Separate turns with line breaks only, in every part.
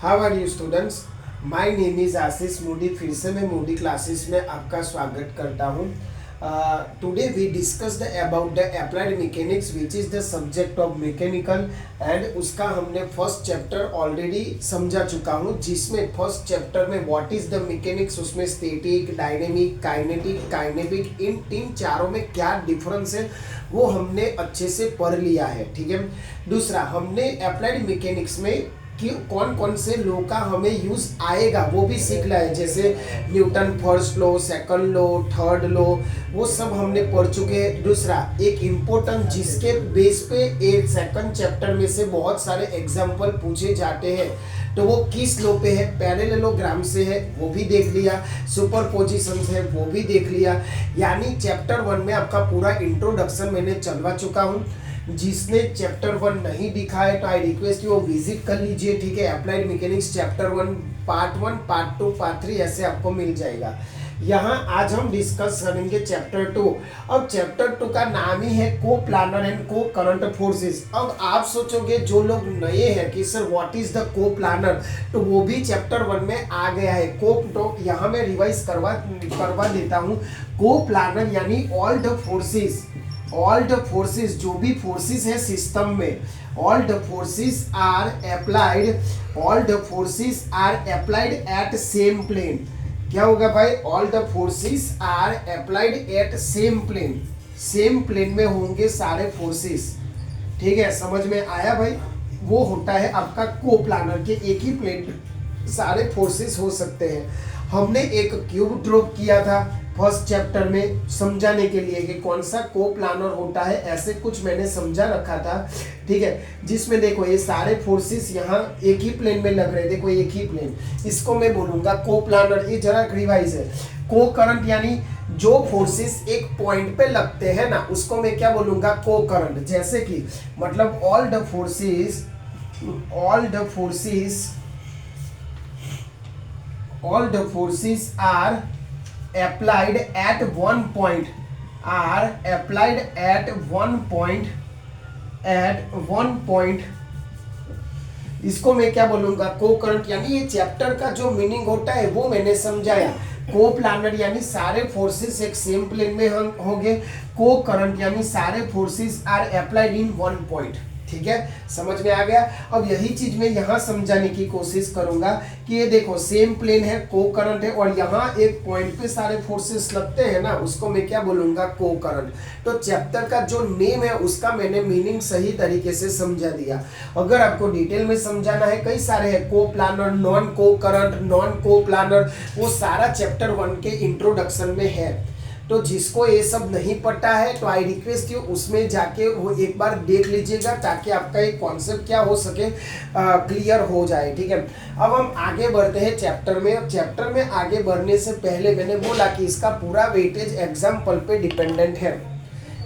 How are you students. My name is Ashish Moody. फिर से मैं मूडी क्लासेस में आपका स्वागत करता हूँ। Today we discussed about the applied mechanics which is the subject of mechanical and उसका हमने फर्स्ट चैप्टर ऑलरेडी समझा चुका हूँ, जिसमें फर्स्ट चैप्टर में व्हाट इज़ द मैकेनिक्स, उसमें स्टैटिक, डायनेमिक, काइनेटिक, काइनेटिक, इन तीन चारों में क्या डिफरेंस है वो हमने अच्छे से पढ़ लिया है। ठीक है। दूसरा, हमने अप्लाइड मैकेनिक्स में कि कौन कौन से लॉ का हमें यूज आएगा वो भी सीख लिया है, जैसे Newton first law, second law, third law, वो सब हमने पढ़ चुके हैं। दूसरा, एक इम्पोर्टेंट जिसके बेस पे एक सेकंड चैप्टर में से बहुत सारे एग्जाम्पल पूछे जाते हैं, तो वो किस लॉ पे है, पैरेललोग्राम से है, वो भी देख लिया, सुपरपोजिशन से है, वो भी देख लिया। यानी चैप्टर 1 में आपका पूरा इंट्रोडक्शन मैंने चलवा चुका हूँ। जिसने चैप्टर 1 नहीं दिखा है तो आई रिक्वेस्ट यू विजिट कर लीजिए। ठीक है। Applied mechanics chapter 1 part 1, part 2, part 3 ऐसे आपको मिल जाएगा। यहाँ आज हम डिस्कस करेंगे चैप्टर 2। अब चैप्टर 2 का नाम ही है को प्लानर एंड को करंट फोर्सेस। अब आप सोचोगे जो लोग नए हैं कि सर व्हाट इज द को प्लानर, तो वो भी चैप्टर 1 में आ गया है। को तो यहाँ मैं रिवाइज करवा देता हूँ। को प्लानर यानी ऑल द फोर्सेस, जो भी फोर्सेस है सिस्टम में, all the forces are applied at same plane. क्या होगा भाई? All the forces are applied at same plane में होंगे सारे फोर्सेस। ठीक है, समझ में आया भाई? वो होता है आपका को प्लानर के एक ही प्लेन सारे फोर्सेस हो सकते हैं। हमने एक क्यूब ड्रॉप किया था फर्स्ट चैप्टर में समझाने के लिए कि कौन सा को प्लानर होता है, ऐसे कुछ मैंने समझा रखा था। ठीक है, जिसमें देखो ये सारे फोर्सेस यहाँ एक ही प्लेन में लग रहे हैं। देखो एक ही प्लेन, इसको मैं बोलूंगा को प्लानर। ये जरा रिवाइज है। को करंट यानी जो फोर्सेस एक पॉइंट पे लगते हैं ना, उसको मैं क्या बोलूंगा? को करंट। जैसे कि मतलब all the forces are applied at one point इसको मैं क्या बोलूंगा? को करंट। यानी ये चैप्टर का जो मीनिंग होता है वो मैंने समझाया। को प्लानर यानी सारे फोर्सेस एक सेम प्लेन में होंगे। को करंट यानी सारे forces are applied in one point. ठीक है, समझ में आ गया। अब यही चीज मैं यहाँ समझाने की कोशिश करूंगा कि ये देखो सेम प्लेन है, को करंट है, और यहाँ एक पॉइंट पे सारे फोर्सेस लगते हैं ना, उसको मैं क्या बोलूंगा? को करंट। तो चैप्टर का जो नेम है उसका मैंने मीनिंग सही तरीके से समझा दिया। अगर आपको डिटेल में समझाना है, कई सारे हैं, को प्लानर, नॉन को करंट, नॉन को प्लानर, वो सारा चैप्टर 1 के इंट्रोडक्शन में है। तो जिसको ये सब नहीं पता है तो आई रिक्वेस्ट यू उसमें जाके वो एक बार देख लीजिएगा, ताकि आपका एक कॉन्सेप्ट क्या हो सके, क्लियर हो जाए। ठीक है, अब हम आगे बढ़ते हैं चैप्टर में। चैप्टर में आगे बढ़ने से पहले मैंने बोला कि इसका पूरा वेटेज एग्जाम्पल पे डिपेंडेंट है।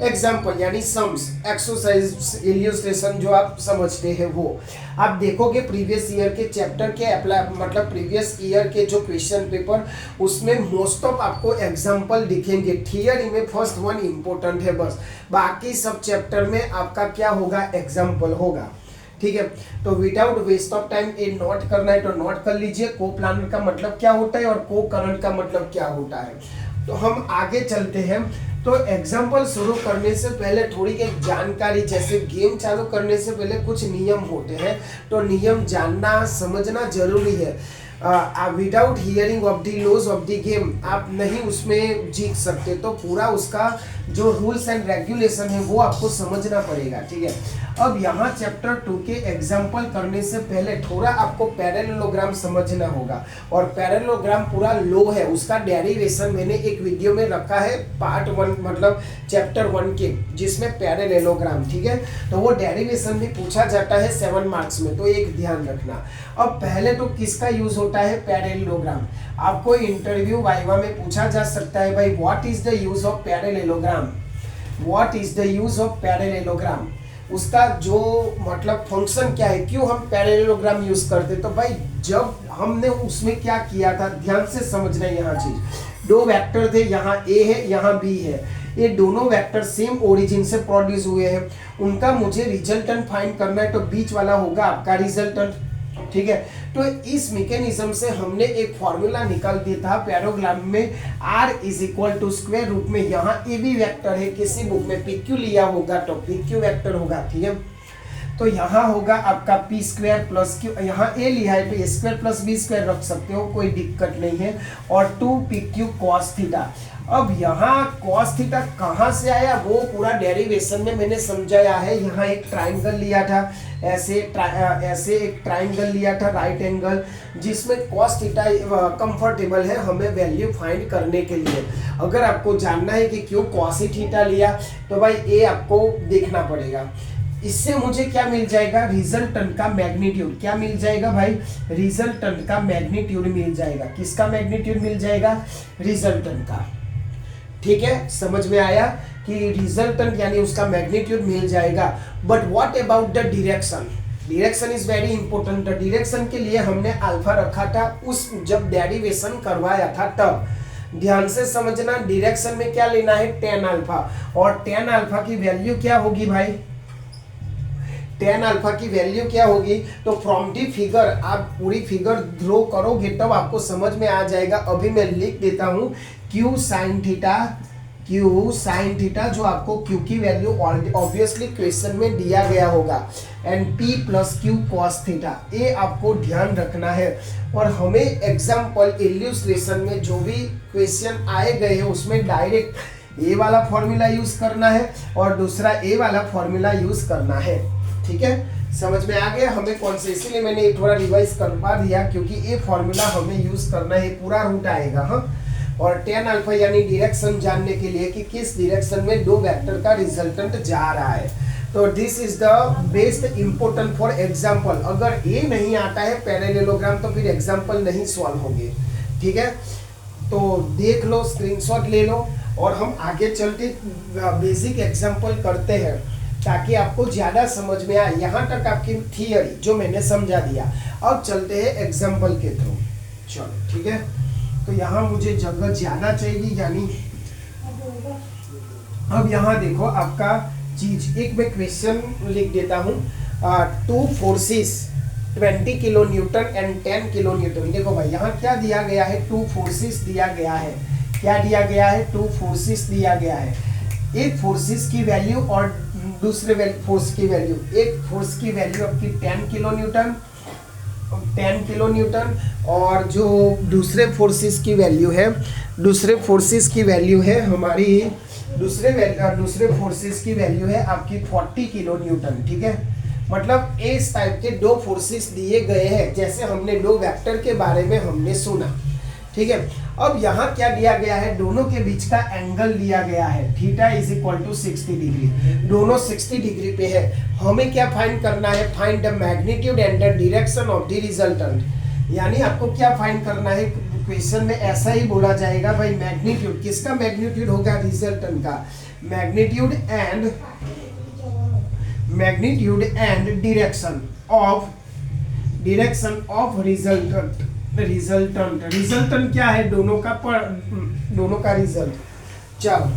एग्जाम्पल यानी सम्स, एक्सरसाइज, इल्यूस्ट्रेशन जो आप समझते हैं वो आप देखोगे प्रीवियस ईयर के चैप्टर के मतलब प्रीवियस ईयर के जो क्वेश्चन पेपर, उसमें मोस्ट ऑफ आपको एग्जाम्पल दिखेंगे। थियरी में फर्स्ट 1 इंपॉर्टेंट है बस, बाकी सब चैप्टर में आपका क्या होगा? एग्जाम्पल होगा। ठीक है, तो विदाउट वेस्ट ऑफ टाइम ये नोट करना है तो नोट कर लीजिए। को प्लानर का मतलब क्या होता है और को करंट का मतलब क्या होता है। तो हम आगे चलते हैं। तो एग्जाम्पल शुरू करने से पहले थोड़ी एक जानकारी, जैसे गेम चालू करने से पहले कुछ नियम होते हैं, तो नियम जानना समझना जरूरी है। Without hearing of the laws of the game आप नहीं उसमें जीत सकते, तो पूरा उसका जो रूल्स एंड रेगुलेशन है वो आपको समझना पड़ेगा। ठीक है, अब यहाँ चैप्टर 2 के एग्जाम्पल करने से पहले थोड़ा आपको पैरेललोग्राम समझना होगा। और पैरेललोग्राम पूरा लॉ है, उसका डेरिवेशन मैंने एक वीडियो में रखा है पार्ट 1 मतलब चैप्टर 1 के, जिसमें पैरेललोग्राम। ठीक है, तो वो डेरिवेशन भी पूछा जाता है 7 मार्क्स में, तो एक ध्यान रखना। अब पहले तो किसका यूज होता है? पैरेललोग्राम। आपको इंटरव्यू वाइवा में पूछा जा सकता है, भाई what is the use of parallelogram, what is the use of parallelogram, उसका जो मतलब फंक्शन क्या है, क्यों हम पैरेललोग्राम यूज करते। तो भाई जब हमने उसमें क्या किया था, ध्यान से समझना है। यहाँ चीज, 2 वेक्टर थे, यहाँ ए है, यहाँ बी है, ये दोनों वेक्टर सेम ओरिजिन से प्रोड्यूस हुए हैं, उनका मुझे रिजल्टेंट फाइंड करना है, तो बीच वाला होगा आपका रिजल्टेंट। ठीक है। तो इस मैकेनिज्म से हमने एक फॉर्मूला निकाल दिया था पैराग्राफ में, r is equal to square root में, यहाँ ए बी वेक्टर है, किसी बुक में PQ लिया होगा तो PQ वेक्टर होगा, ठीक है। तो यहाँ होगा आपका पी स्क्वायर प्लस क्यू, यहाँ ए लिया है तो ए स्क्वायर प्लस बी स्क्वायर रख सकते हो, कोई दिक्कत नहीं है, और 2PQ कॉस थीटा। अब यहाँ कॉस थीटा कहाँ से आया वो पूरा डेरिवेशन में मैंने समझाया है। यहाँ एक ट्राइंगल लिया था, ऐसे एक ट्राइंगल लिया था राइट एंगल, जिसमें कॉस थीटा कंफर्टेबल है हमें वैल्यू फाइंड करने के लिए। अगर आपको जानना है कि क्यों कॉस थीटा लिया तो भाई ए आपको देखना पड़ेगा। इससे मुझे क्या मिल जाएगा, रिजल्टेंट का मैग्नीट्यूड। क्या मिल जाएगा भाई, रिजल्टेंट का मैग्नीट्यूड मिल जाएगा। किसका मैग्नीट्यूड मिल जाएगा, रिजल्टेंट का, ठीक है। समझ में आया कि रिजल्टेंट यानी उसका मैग्नीट्यूड मिल जाएगा। But what about the direction, direction is very important. Direction के लिए हमने अल्फा रखा था उस जब डेरिवेशन करवाया था तब। ध्यान से समझना, डायरेक्शन में क्या लेना है, tan अल्फा, और tan अल्फा की वैल्यू क्या होगी भाई, tan अल्फा की वैल्यू क्या होगी। तो फ्रॉम दी फिगर, आप पूरी फिगर ड्रॉ करोगे तब आपको समझ में आ जाएगा। अभी मैं लिख देता हूं Q sin थीटा, जो आपको Q की वैल्यू ऑब्वियसली क्वेश्चन में दिया गया होगा, and P plus Q cos theta. ये आपको ध्यान रखना है। और हमें एग्जाम्पल इल्यूस्ट्रेशन में जो भी क्वेश्चन आए गए हैं उसमें डायरेक्ट ए वाला फॉर्मूला यूज करना है और दूसरा ए वाला फॉर्मूला यूज करना है, ठीक है। समझ में आ गया हमें कौन से, इसीलिए मैंने ये थोड़ा रिवाइज करवा दिया क्योंकि ये फॉर्मूला हमें यूज करना है, पूरा रूट आएगा। हाँ, और tan अल्फा यानी डायरेक्शन जानने के लिए कि किस डायरेक्शन में दो वेक्टर का रिजल्टेंट जा रहा है। तो this is the best important for example. अगर ये नहीं आता है पैरेललोग्राम तो फिर एग्जाम्पल नहीं सॉल्व होंगे, ठीक है। तो देख लो, स्क्रीनशॉट ले लो और हम आगे चलते बेसिक एग्जाम्पल करते हैं ताकि आपको ज्यादा समझ में आए। यहाँ तक आपकी थियरी जो मैंने समझा दिया, अब चलते हैं एग्जाम्पल के थ्रू। चलो ठीक है, तो यहाँ मुझे जगह ज्यादा चाहिए, यानी अब यहाँ देखो आपका चीज, एक मैं क्वेश्चन लिख देता हूँ। 2 forces 20 kilo Newton and 10 kilo Newton. देखो भाई यहाँ क्या दिया गया है, 2 फोर्सेस दिया गया है। क्या दिया गया है, 2 फोर्सेस दिया गया है। एक फोर्सेस की वैल्यू और दूसरे फोर्स की वैल्यू, एक फोर्स की वैल्यू आपकी 10 किलो न्यूटन, 10 किलो न्यूटन, और जो दूसरे फोर्सेस की वैल्यू है, दूसरे फोर्सेस की वैल्यू है हमारी, दूसरे फोर्सेस की वैल्यू है आपकी 40 किलो न्यूटन, ठीक है। मतलब इस टाइप के दो फोर्सेस दिए गए हैं, जैसे हमने दो वेक्टर के बारे में हमने सुना, ठीक है। अब यहाँ क्या दिया गया है, दोनों के बीच का एंगल लिया गया है, theta is equal to 60 degree, दोनों 60 डिग्री पे है। हमें क्या फाइंड करना है, find the magnitude and the direction of the resultant. यानी आपको क्या फाइंड करना है, क्वेश्चन में ऐसा ही बोला जाएगा भाई, मैग्नीट्यूड, किसका मैग्नीट्यूड होगा, रिजल्टेंट का। Magnitude and direction of resultant क्या है, दोनों का रिजल्ट। चलो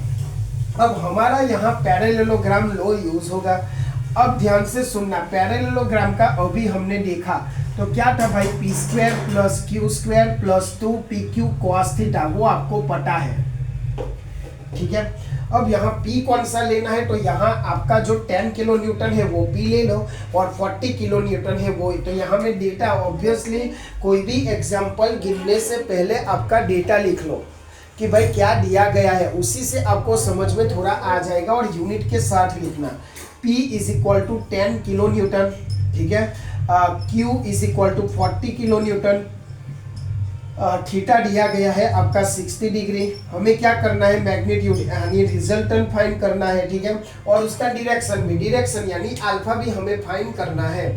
अब हमारा यहाँ पैरेललोग्राम लॉ यूज होगा। अब ध्यान से सुनना, पैरेललोग्राम का अभी हमने देखा तो क्या था भाई, P square plus Q square plus 2PQ cos theta, वो आपको पता है, ठीक है। अब यहाँ P कौन सा लेना है, तो यहाँ आपका जो 10 किलो न्यूटन है वो P ले लो और 40 किलो न्यूटन है वो। तो यहाँ में डेटा, ऑब्वियसली कोई भी एग्जाम्पल गिनने से पहले आपका डेटा लिख लो कि भाई क्या दिया गया है, उसी से आपको समझ में थोड़ा आ जाएगा। और यूनिट के साथ लिखना, P is equal to 10 kilo newton, ठीक है। Q is equal to 40 kilo newton, theta दिया गया है आपका 60 डिग्री। हमें क्या करना है, मैग्नीट्यूड यानी रिजल्टेंट फाइंड करना है, ठीक है। और उसका डायरेक्शन भी, डायरेक्शन यानी अल्फा भी हमें फाइंड करना है,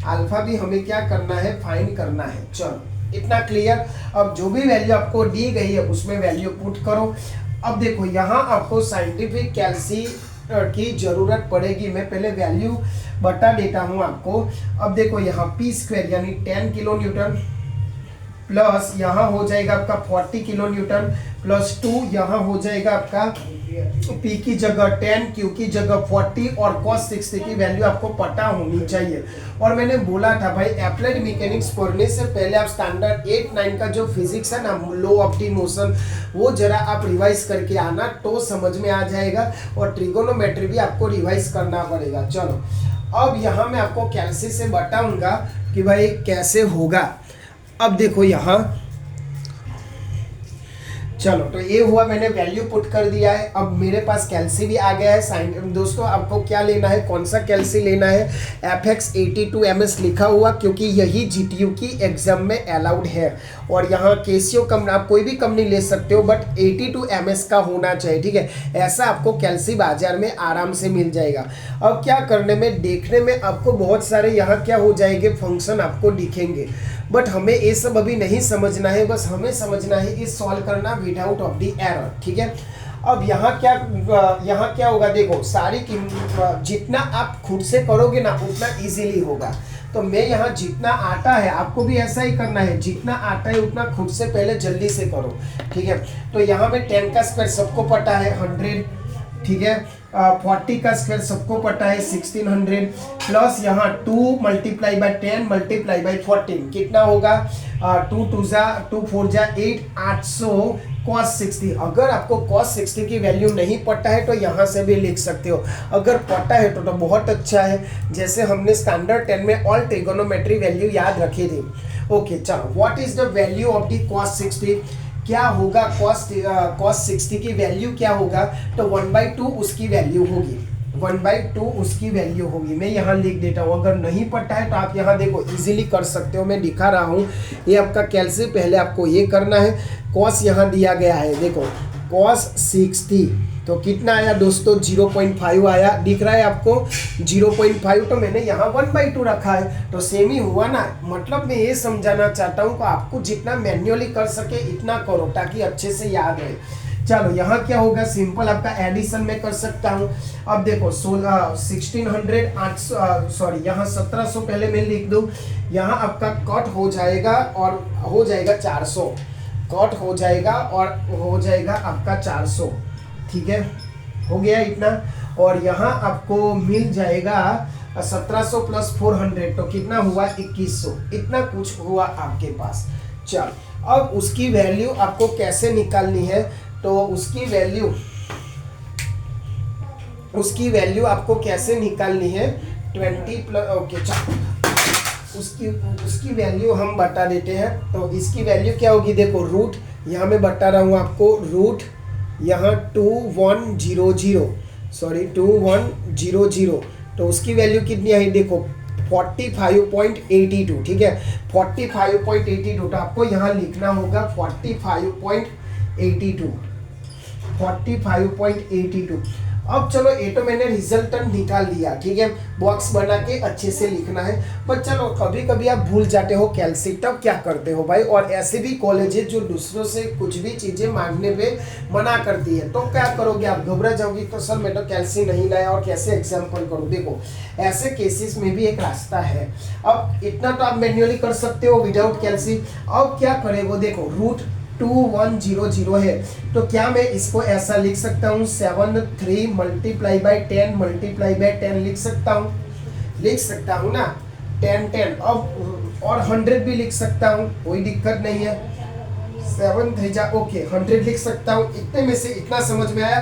अल्फा भी हमें क्या करना है, फाइंड करना है। चलो इतना क्लियर। अब जो भी वैल्यू आपको दी गई है उसमें वैल्यू पुट करो। अब देखो यहाँ आपको साइंटिफिक कैलसी की जरूरत पड़ेगी, मैं पहले वैल्यू बता देता हूँ आपको। अब देखो यहाँ पी स्क्वायर यानी 10 किलो न्यूटन प्लस यहाँ हो जाएगा आपका 40 किलो न्यूटन प्लस 2 यहाँ हो जाएगा आपका P की जगह 10, Q की जगह 40 और cos 60 की वैल्यू आपको पता होनी चाहिए। और मैंने बोला था भाई एप्लाइड मैकेनिक्स पढ़ने से पहले आप स्टैंडर्ड 8-9 का जो फिजिक्स है ना, लॉ ऑफ द मोशन, वो जरा आप रिवाइज करके आना तो समझ में आ जाएगा। और ट्रिगोनोमेट्री भी आपको रिवाइज करना पड़ेगा। चलो अब यहाँ मैं आपको कैसे से बताऊंगा कि भाई कैसे होगा। अब देखो यहाँ, चलो तो ये हुआ, मैंने वैल्यू पुट कर दिया है। अब मेरे पास कैल्सी भी आ गया है। साइन दोस्तों आपको क्या लेना है, कौन सा कैल्सी लेना है, FX82 MS लिखा हुआ, क्योंकि यही GTU की एग्जाम में अलाउड है। और यहाँ केसीओ कम, आप कोई भी कंपनी ले सकते हो बट 82 MS का होना चाहिए, ठीक है। ऐसा आपको कैल्सी बाजार में आराम से मिल जाएगा। अब क्या करने में, देखने में आपको बहुत सारे यहाँ क्या हो जाएंगे, फंक्शन आपको दिखेंगे, बट हमें ये सब अभी नहीं समझना है। बस हमें समझना है इस सॉल्व करना विदाउट ऑफ द एरर, ठीक है। अब यहाँ क्या होगा, देखो सारी जितना आप खुद से करोगे ना उतना इजीली होगा। तो मैं यहाँ जितना आता है, आपको भी ऐसा ही करना है, जितना आता है उतना खुद से पहले जल्दी से करो, ठीक है। तो यहाँ में 10 का स्क्वायर सबको पता है 100, ठीक है। 40 का स्क्वायर सबको पता है 1600 प्लस यहाँ 2 मल्टीप्लाई बाय 10 मल्टीप्लाई बाय 14 कितना होगा, 2 2 जा 2 4 जा 8, 800 cos 60। अगर आपको cos 60 की वैल्यू नहीं पता है तो यहाँ से भी लिख सकते हो, अगर पता है तो बहुत अच्छा है। जैसे हमने स्टैंडर्ड 10 में ऑल ट्रिगोनोमेट्री वैल्यू याद रखी थी। ओके चलो, what is the value of the cos 60, क्या होगा, cos 60 की वैल्यू क्या होगा, तो 1/2 उसकी वैल्यू होगी, 1/2 उसकी वैल्यू होगी। मैं यहाँ लिख देता हूँ, अगर नहीं पता है तो आप यहाँ देखो इजीली कर सकते हो, मैं दिखा रहा हूँ। ये आपका कैल्सी, पहले आपको ये करना है, cos यहाँ दिया गया है, देखो cos 60 तो कितना आया दोस्तों, 0.5 आया, दिख रहा है आपको 0.5, तो मैंने यहाँ 1/2 रखा है, तो सेम ही हुआ ना। मतलब मैं ये समझाना चाहता हूँ कि आपको जितना मैन्युअली कर सके इतना करो ताकि अच्छे से याद रहे। चलो यहाँ क्या होगा, सिंपल आपका एडिशन में कर सकता हूँ। अब देखो 1600 800 सॉरी यहाँ 1700 पहले मैं लिख दूँ, यहाँ आपका कट हो जाएगा और हो जाएगा 400, कट हो जाएगा और हो जाएगा आपका 400, ठीक है, हो गया इतना। और यहाँ आपको मिल जाएगा 1700 प्लस 400 तो कितना हुआ 2100, इतना कुछ हुआ आपके पास। चल अब उसकी वैल्यू आपको कैसे निकालनी है, तो उसकी वैल्यू आपको कैसे निकालनी है, 20 प्लस, ओके चलो उसकी वैल्यू हम बता देते हैं। तो इसकी वैल्यू क्या होगी, देखो रूट, यहाँ मैं बता रहा हूँ आपको, रूट यहाँ 2100 सॉरी 2100, तो उसकी वैल्यू कितनी आई, देखो 45.82, ठीक है 45.82, तो आपको यहाँ लिखना होगा 45.82। अब चलो ये तो मैंने रिजल्टेंट निकाल दिया, ठीक है, बॉक्स बना के अच्छे से लिखना है। पर चलो कभी कभी आप भूल जाते हो कैल्सी, तब क्या करते हो भाई। और ऐसे भी कॉलेजेस जो दूसरों से कुछ भी चीजें मांगने पे मना करती है, तो क्या करोगे आप, घबरा जाओगी, तो सर मैं तो कैल्सी नहीं लाया और कैसे एग्जाम्पल करूँ। देखो ऐसे केसेस में भी एक रास्ता है। अब इतना तो आप मैन्युअली कर सकते हो विदाउट कैल्सी। अब क्या करें वो देखो, रूट 2100 है, तो क्या मैं इसको ऐसा लिख सकता हूँ 73 मल्टीप्लाई बाई 10 मल्टीप्लाई बाई 10 लिख सकता हूँ ना, 10 अब और 100 भी लिख सकता हूँ, कोई दिक्कत नहीं है, 7 3 जा ओके 100 लिख सकता हूँ। इतने में से इतना समझ में आया।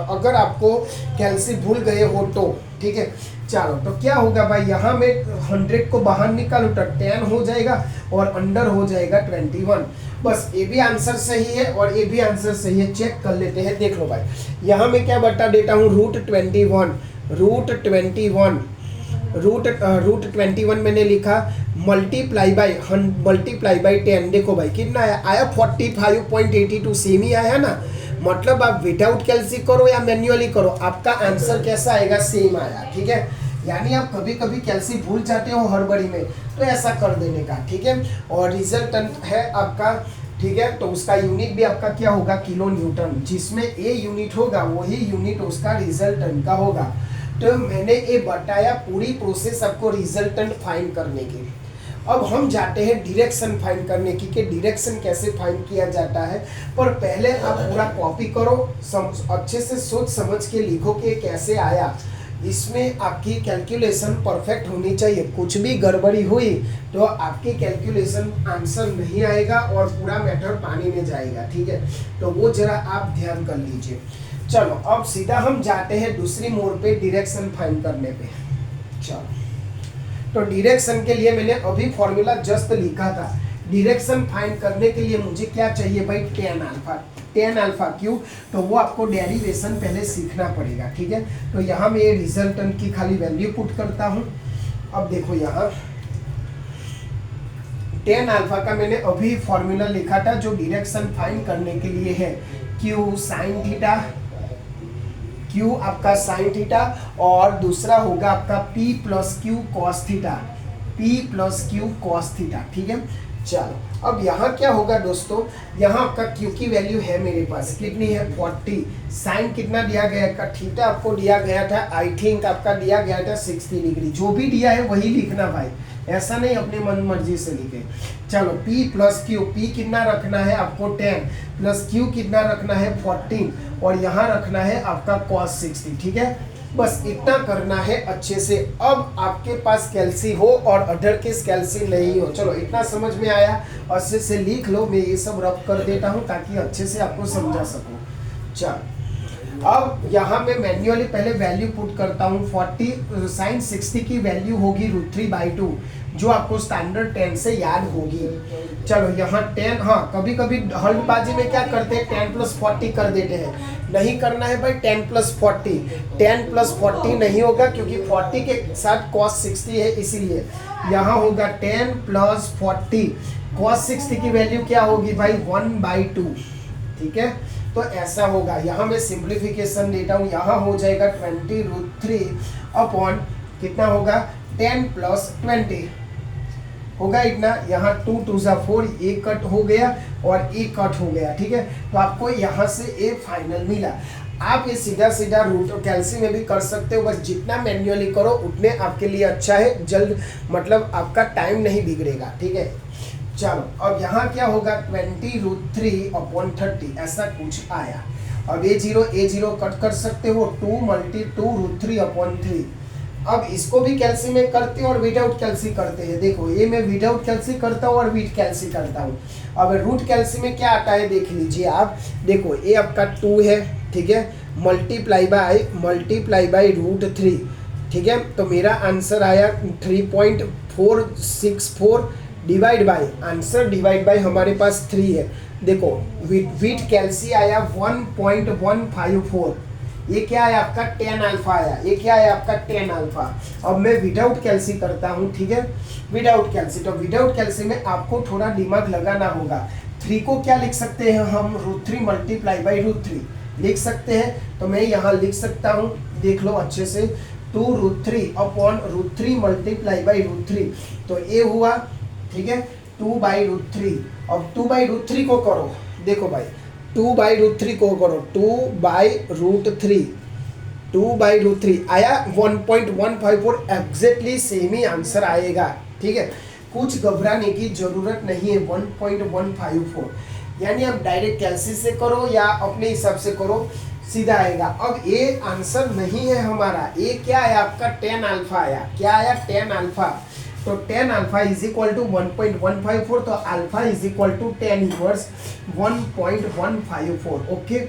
अगर आपको कैल्सी भूल गए हो तो ठीक है। चलो तो क्या होगा भाई, यहाँ में 100 को बाहर निकालू तो 10 हो जाएगा और अंडर हो जाएगा 21। बस ये भी आंसर सही है और ये भी आंसर सही है, चेक कर लेते हैं। देख लो भाई, यहाँ मैं क्या बता देता हूँ, रूट 21 मैंने लिखा, मल्टीप्लाई बाई 10, देखो भाई कितना आया 45.82, सेम ही आया ना। मतलब आप विदाउट कैल्सी करो या मैन्युअली करो, आपका आंसर कैसा आएगा, सेम आया, ठीक है। यानी आप कभी कभी कैल्सी भूल जाते हो हड़बड़ी में, तो ऐसा कर देने का, ठीक है। और रिजल्टेंट है आपका, ठीक है, तो उसका यूनिट भी आपका क्या होगा, किलो न्यूटन, जिसमें ए यूनिट होगा वही यूनिट उसका रिजल्टेंट का होगा। तो मैंने ये बताया पूरी प्रोसेस आपको रिजल्टेंट फाइंड करने की। अब हम जाते हैं डायरेक्शन फाइंड करने की, कि डायरेक्शन कैसे फाइंड किया जाता है। पर पहले आप पूरा कॉपी करो, अच्छे से सोच समझ के लिखो कि कैसे आया। इसमें आपकी कैलकुलेशन परफेक्ट होनी चाहिए, कुछ भी गड़बड़ी हुई तो आपकी कैलकुलेशन आंसर नहीं आएगा और पूरा मैटर पानी में जाएगा, ठीक है। तो वो जरा आप ध्यान कर लीजिए। चलो अब सीधा हम जाते हैं दूसरी मोड़ पे डायरेक्शन फाइंड करने पे। चलो तो डायरेक्शन के लिए मैंने अभी फॉर्मूला जस्ट लिखा था। डायरेक्शन फाइंड करने के लिए मुझे क्या चाहिए भाई, टेन अल्फा। टेन अल्फा क्यों, तो वो आपको डेरिवेशन पहले सीखना पड़ेगा, ठीक है। तो यहाँ मैं रिजल्टेंट की खाली वैल्यू पुट करता हूँ। अब देखो यहाँ टेन अल्फा का मैंने अभी फॉर्मूला लिखा था जो डायरेक्शन फाइंड करने के लिए है, क्यू साइन थीटा, क्यू आपका साइन थीटा, और दूसरा होगा आपका P plus Q cos theta, P plus Q cos theta, ठीक है। चलो अब यहाँ क्या होगा दोस्तों, यहाँ आपका क्यू की वैल्यू है मेरे पास, कितनी है 40, साइन कितना दिया गया का, थीटा आपको दिया गया था आई थिंक आपका दिया गया था 60 डिग्री, जो भी दिया है वही लिखना भाई, ऐसा नहीं अपनी मन मर्जी से लिखे। चलो P प्लस क्यू, P कितना रखना है आपको 10, प्लस क्यू कितना रखना है 14, और यहाँ रखना है आपका cos 60, ठीक है। बस इतना करना है अच्छे से। अब आपके पास कैल्सी हो और अदर केस कैल्सी नहीं हो, चलो इतना समझ में आया, अच्छे से लिख लो, मैं ये सब रब कर देता हूँ ताकि अच्छे से आपको समझा सकूँ। चलो अब यहाँ मैं मैन्युअली पहले वैल्यू पुट करता हूँ। 40 साइन 60 की वैल्यू होगी √3/2, जो आपको स्टैंडर्ड 10 से याद होगी। चलो यहाँ 10, हाँ कभी कभी हल्दबाजी में क्या करते हैं 10 + 40 कर देते हैं, नहीं करना है भाई 10 + 40, 10 + 40 नहीं होगा क्योंकि 40 के साथ cos 60 है, इसीलिए यहाँ होगा 10 + 40, cos 60 की वैल्यू क्या होगी भाई 1/2, ठीक है। तो ऐसा होगा, यहाँ मैं सिंप्लीफिकेशन देता हूँ, यहाँ हो जाएगा 20√3 अपॉन कितना होगा 10 + 20 होगा इतना, यहाँ 2 2 4, ए कट हो गया और ए कट हो गया, ठीक है। तो आपको यहाँ से ए फाइनल मिला। आप ये सीधा सीधा रूट कैल्सी में भी कर सकते हो, बस जितना मैन्युअली करो उतने आपके लिए अच्छा है, जल्द मतलब आपका टाइम नहीं बिगड़ेगा, ठीक है। चलो अब यहाँ क्या होगा 20√3 अपॉन 30, ऐसा कुछ आया। अब ए जीरो कट कर सकते हो, 2 × 2√3 अपॉन 3। अब इसको भी कैल्सी में करते हैं और विदाउट कैल्सी करते हैं। देखो ये मैं विदाउट कैल्सी करता हूँ और विद कैल्सी करता हूँ। अब रूट कैल्सी में क्या आता है देख लीजिए आप, देखो ये आपका 2 है, ठीक है, मल्टीप्लाई बाय √3, ठीक है। तो मेरा आंसर आया 3.464 डिवाइड बाय हमारे पास 3 है। देखो विद कैल्सी आया 1.154, ये क्या है आपका 10 अल्फा आया, ये क्या है आपका 10 अल्फा। अब मैं विदाउट कैल्सी करता हूँ, ठीक है, विदाउट कैल्सी। तो विदाउट कैल्सी में आपको थोड़ा दिमाग लगाना होगा। 3 को क्या लिख सकते हैं हम, √3 × √3 लिख सकते हैं। तो मैं यहाँ लिख सकता हूँ, देख लो अच्छे से, 2√3 अपॉन √3 × √3, तो ये हुआ, ठीक है 2/√3। अब 2/√3 को करो, देखो भाई 2/√3 को करो, 2/√3 आया 1.154, एग्जैक्टली सेम ही आंसर आएगा, ठीक है। कुछ घबराने की जरूरत नहीं है, 1.154, यानी आप डायरेक्ट कैल्सी से करो या अपने हिसाब से करो, सीधा आएगा। अब ये आंसर नहीं है हमारा, ये क्या है आपका 10 अल्फा आया, क्या आया 10 अल्फा। तो 10 अल्फा = 1.154, तो अल्फा = 10 इनवर्स 1.154, ओके।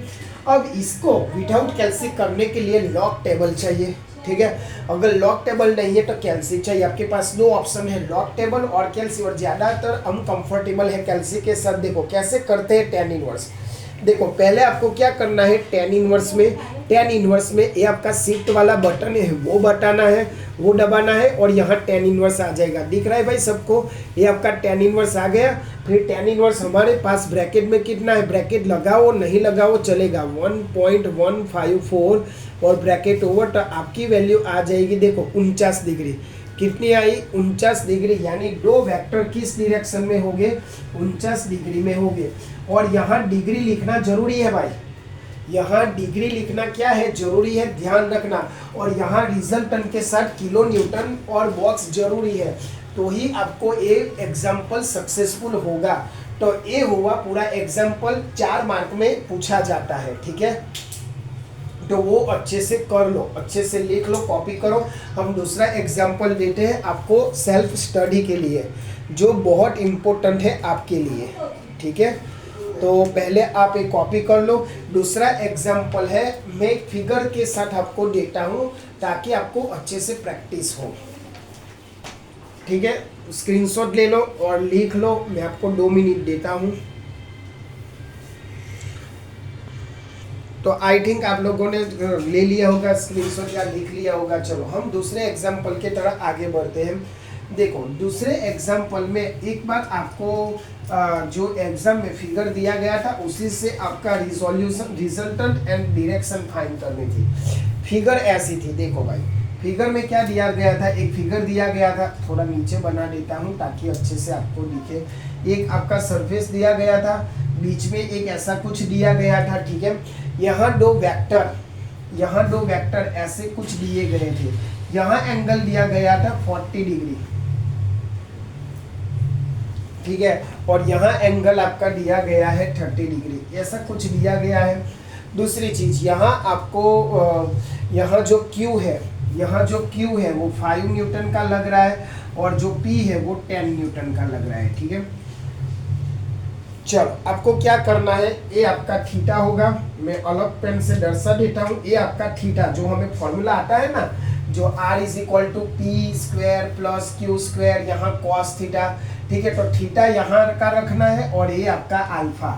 अब इसको विदाउट कैल्सी करने के लिए लॉग टेबल चाहिए, ठीक है। अगर लॉग टेबल नहीं है तो कैल्सी चाहिए। आपके पास 2 ऑप्शन है, लॉग टेबल और कैल्सी, और ज़्यादातर हम कंफर्टेबल है कैल्सी के साथ। देखो कैसे करते हैं 10 इनवर्स। देखो पहले आपको क्या करना है, 10 इनवर्स में ये आपका शिफ्ट वाला बटन है वो बटाना है, वो दबाना है, और यहाँ 10 इनवर्स आ जाएगा। दिख रहा है भाई सबको, ये आपका 10 इनवर्स आ गया। फिर 10 इनवर्स हमारे पास ब्रैकेट में कितना है, ब्रैकेट लगाओ नहीं लगाओ चलेगा, 1.154 और ब्रैकेट ओवर, तो आपकी वैल्यू आ जाएगी, देखो 49 डिग्री। कितनी आई 49 डिग्री, यानी 2 वेक्टर किस डायरेक्शन में होंगे, 49 डिग्री में होंगे। और यहाँ डिग्री लिखना जरूरी है भाई, यहाँ डिग्री लिखना क्या है जरूरी है, ध्यान रखना। और यहाँ रिजल्टेंट के साथ किलो न्यूटन और बॉक्स जरूरी है। तो ही आपको ये एग्जाम्पल सक्सेसफुल होगा। तो ये हुआ पूरा एग्जाम्पल 4 मार्क में पूछा जाता है, ठीक है। तो वो अच्छे से कर लो, अच्छे से लिख लो, कॉपी करो। हम दूसरा एग्जाम्पल देते हैं आपको सेल्फ स्टडी के लिए, जो बहुत इम्पोर्टेंट है आपके लिए, ठीक है। तो पहले आप एक कॉपी कर लो। दूसरा एग्जाम्पल है, मैं एक फिगर के साथ आपको देता हूँ ताकि आपको अच्छे से प्रैक्टिस हो, ठीक है। स्क्रीनशॉट ले लो और लिख लो। मैं आपको 2 मिनट देता हूँ। तो आई थिंक आप लोगों ने ले लिया होगा स्क्रीनशॉट या लिख लिया होगा। चलो हम दूसरे एग्जाम्पल की तरह आगे बढ़ते हैं। देखो दूसरे एग्जाम्पल में एक बार आपको जो एग्जाम में फिगर दिया गया था उसी से आपका resolution, resultant and direction find करनी थी। फिगर ऐसी थी, देखो भाई फिगर में क्या दिया गया था, एक फिगर दिया गया था, थोड़ा नीचे बना देता हूँ ताकि अच्छे से आपको दिखे। एक आपका सरफेस दिया गया था, बीच में एक ऐसा कुछ दिया गया था, ठीक है। यहाँ दो वेक्टर ऐसे कुछ दिए गए थे। यहाँ एंगल दिया गया था 40 डिग्री, ठीक है, और यहाँ एंगल आपका दिया गया है 30 डिग्री, ऐसा कुछ दिया गया है। दूसरी चीज यहाँ आपको यहाँ जो Q है वो 5 न्यूटन का लग रहा है और जो P है वो 10 न्यूटन का लग रहा है, ठीक है। चलो आपको क्या करना है, ये आपका थीटा होगा, मैं अलग पेन से दर्शा देता हूँ। ये आपका थीटा जो हमें फॉर्मूला आता है ना, जो R = P² + Q², यहाँ cos थीटा, ठीक है। तो थीटा यहाँ का रखना है और ये आपका अल्फा।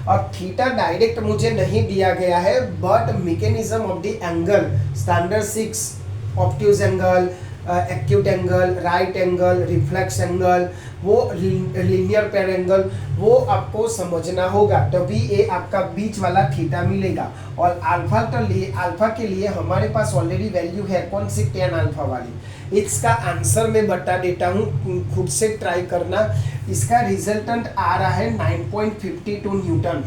अब थीटा डायरेक्ट मुझे नहीं दिया गया है, but mechanism of the angle, standard 6, obtuse angle, acute angle, right angle, reflex angle, वो लीनियर पेयर एंगल, वो आपको समझना होगा, तभी ये आपका बीच वाला थीटा मिलेगा। और अल्फा के लिए हमारे पास ऑलरेडी वैल्यू है, कौन सी, tan अल्फा वाली। इसका आंसर मैं बता देता हूँ, खुद से ट्राई करना। इसका रिजल्टेंट आ रहा है 9.52 न्यूटन।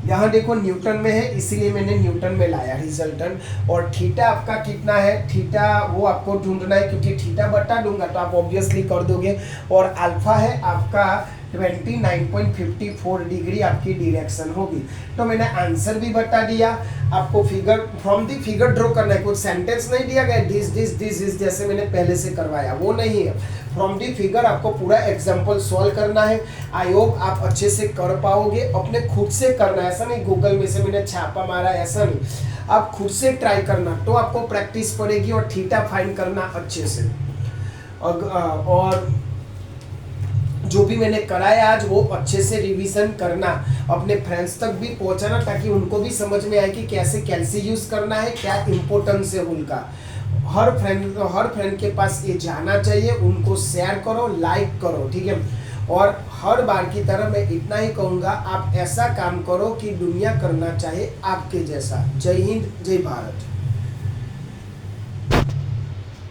यहाँ देखो न्यूटन में है, इसीलिए मैंने न्यूटन में लाया रिजल्टेंट। और थीटा आपका कितना है, थीटा वो आपको ढूंढना है, क्योंकि थीटा बता दूंगा तो आप ऑब्वियसली कर दोगे। और अल्फा है आपका 29.54 डिग्री आपकी डायरेक्शन होगी। तो मैंने आंसर भी बता दिया आपको। Figure from the figure draw करना है, कुछ सेंटेंस नहीं दिया गया दिस इज जैसे मैंने पहले से करवाया, वो नहीं है। फ्रॉम दी फिगर आपको पूरा एग्जाम्पल सॉल्व करना है। आई होप आप अच्छे से कर पाओगे, अपने खुद से करना है, ऐसा नहीं गूगल में से मैंने छापा मारा, ऐसा नहीं, आप खुद से ट्राई करना, तो आपको प्रैक्टिस पड़ेगी और थीटा फाइंड करना अच्छे से। और जो भी मैंने कराया आज वो अच्छे से रिवीजन करना, अपने फ्रेंड्स तक भी पहुंचाना, ताकि उनको भी समझ में आए कि कैसे कैल्सी यूज करना है, क्या इंपॉर्टेंस है उनका। हर फ्रेंड के पास ये जाना चाहिए, उनको शेयर करो, लाइक करो, ठीक है। और हर बार की तरह मैं इतना ही कहूँगा, आप ऐसा काम करो कि दुनिया करना चाहे आपके जैसा। जय हिंद, जय भारत।